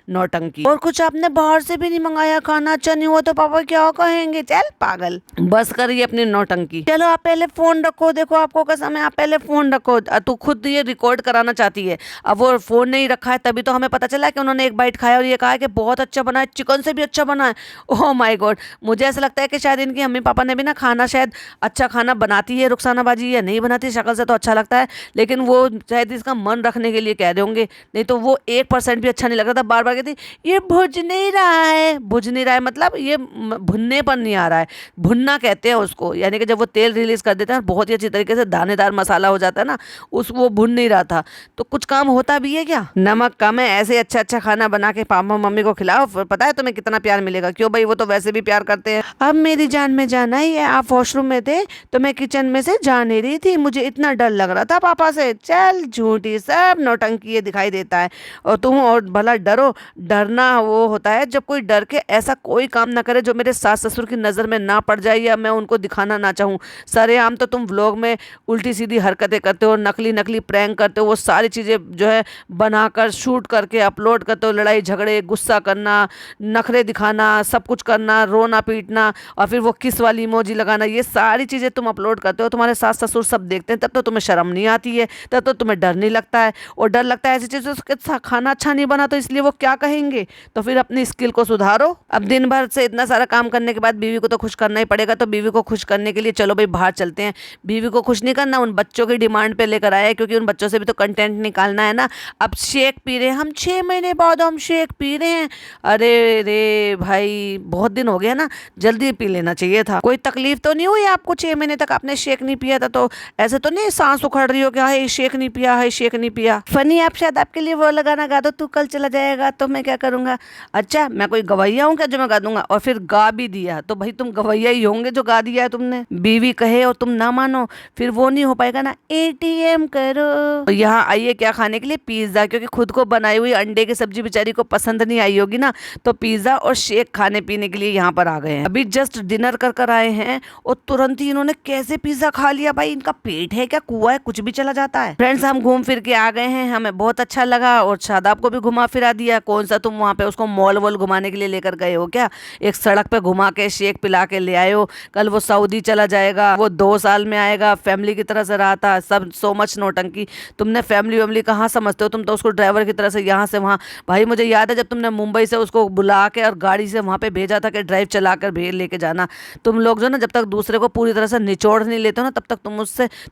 नौटंकी। और कुछ आपने बाहर से भी नहीं मंगाया, खाना अच्छा नहीं हुआ तो पापा क्या कहेंगे, चल पागल, बस करिए अपनी नौटंकी। चलो आप पहले फोन रखो, देखो आपको कसम है, आप पहले फोन रखो। तू खुद ये रिकॉर्ड कराना चाहती है, अब वो फोन नहीं रखा है तभी तो हमें पता चला कि उन्होंने 1 बाइट खाया और ये कहा कि बहुत अच्छा बना है, चिकन से भी अच्छा बना है। ओह माय गॉड, मुझे ऐसा लगता है कि शायद इनकी मम्मी पापा ने भी ना खाना शायद अच्छा खाना बनाती है रुखसाना बाजी या नहीं बनाती, शक्ल से तो अच्छा लगता है, लेकिन वो शायद इसका मन रखने के लिए कह रहे होंगे, नहीं तो वो 1% भी अच्छा नहीं लग रहा था। बार बार कहती ये भुज नहीं रहा है, भुज नहीं रहा है मतलब ये भुनने पर नहीं आ रहा है, भुनना कहते हैं उसको, यानी कि जब वो तेल रिलीज कर देते हैं बहुत ही अच्छी तरीके से दानेदार मसाला हो जाता है ना, उस वो भुन नहीं रहा था। तो कुछ काम होता भी है क्या, नमक कम है, ऐसे अच्छा अच्छा खाना बना के पापा मम्मी को खिलाओ, पता है तुम्हें कितना प्यार मिलेगा। क्यों भाई, वो तो वैसे भी प्यार करते हैं। अब मेरी जान में जाना ही है, आप वॉशरूम में थे तो मैं किचन में से जा नहीं रही थी, मुझे इतना डर लग रहा था पापा से। चल झूठी, सब नौटंकी ये दिखाई देता है, और तुम और भला डरो। डरना वो होता है जब कोई डर के ऐसा कोई काम ना करे जो मेरे सास ससुर की नज़र में ना पड़ जाए या मैं उनको दिखाना ना चाहूँ। सरेआम तो तुम व्लॉग में उल्टी सीधी हरकतें करते हो, नकली नकली प्रैंक करते हो, वो सारी चीज़ें जो है बनाकर शूट करके अपलोड करते हो, लड़ाई झगड़े गुस्सा करना, नखरे दिखाना, सब कुछ करना, रोना पीटना, और फिर वो किस वाली इमोजी लगाना, ये सारी चीज़ें तुम अपलोड करते हो, तुम्हारे सास ससुर सब देखते हैं, तब तो तुम्हें शर्म नहीं आती है, तब तो तुम्हें डर नहीं लगता है। और डर लगता है ऐसी चीज़ों से, खाना अच्छा नहीं बना तो इसलिए वो क्या कहेंगे। तो फिर अपनी स्किल को सुधारो। अब दिन भर से इतना सारा काम करने के बाद बीवी को तो खुश करना ही पड़ेगा, तो बीवी को खुश करने के लिए चलो भाई बाहर चलते हैं। बीवी को खुश नहीं करना, उन बच्चों की डिमांड पे लेकर आए, क्योंकि उन बच्चों से भी तो कंटेंट निकालना है ना। अब शेक पी रहे हैं हम, 6 महीने बाद हम शेक पी रहे हैं। अरे रे भाई, बहुत दिन हो गया ना, जल्दी पी लेना चाहिए था। कोई तकलीफ तो नहीं हुई आपको 6 महीने तक आपने शेक नहीं पिया था? तो ऐसे तो नहीं सांस उखड़ रही हो कि हाय शेक नहीं पिया, हाय शेक नहीं पिया। फनी आप शायद आपके लिए वो लगाना गा दो, तू कल चला जाएगा तो मैं क्या करूंगा। अच्छा, मैं कोई गवैया हूँ क्या जो मैं गा दूंगा? और फिर गा भी दिया तो भाई तुम गवैया ही होंगे जो गा दिया है तुमने। बीवी कहे और तुम ना मानो, फिर वो नहीं हो पाएगा ना। ATM करो। तो यहाँ आइए क्या खाने के लिए? पिज्जा, क्योंकि खुद को बनाई हुई अंडे की सब्जी बेचारी को पसंद नहीं आई होगी ना, तो पिज्जा और शेक खाने पीने के लिए यहाँ पर आ गए हैं। अभी जस्ट डिनर कर आए हैं और तुरंत ही इन्होंने कैसे पिज्जा खा लिया। भाई इनका पेट है क्या, कुआ है, कुछ भी चला जाता है। फ्रेंड्स, हम घूम फिर के आ गए हैं, हमें बहुत अच्छा लगा, और शादाब को भी घुमा फिरा दिया। कौन सा तुम वहाँ पे उसको मॉल वॉल घुमाने के लिए लेकर गए हो क्या? एक सड़क पे घुमा के शेक पिला के ले आए हो। कल वो सऊदी चला जाएगा, वो 2 साल में आएगा, फैमिली की तरह से रहा था, सब सो मच नौटंकी। तुमने फैमिली वैमिली कहाँ समझते हो, तुम तो उसको ड्राइवर की तरह से यहाँ से वहाँ। भाई मुझे याद है जब तुमने मुंबई से उसको बुला के और गाड़ी से वहाँ पे भेजा था कि ड्राइव चला कर भेज लेके जाना। तुम लोग जो ना, जब तक दूसरे को पूरी तरह से निचोड़ नहीं लेते हो ना, तब तक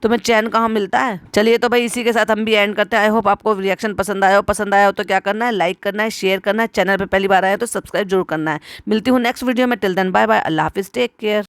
तुम्हें चैन कहाँ मिलता है। चलिए तो भाई इसी के साथ हम भी एंड करते हैं। आई होप आपको रिएक्शन पसंद आया हो तो क्या करना है, लाइक करना है, शेयर करना है, चैनल पे पहली बार आया तो सब्सक्राइब जरूर करना है। मिलती हूँ नेक्स्ट वीडियो में। टिल देन बाय बाय, अल्लाह हाफिज, टेक केयर।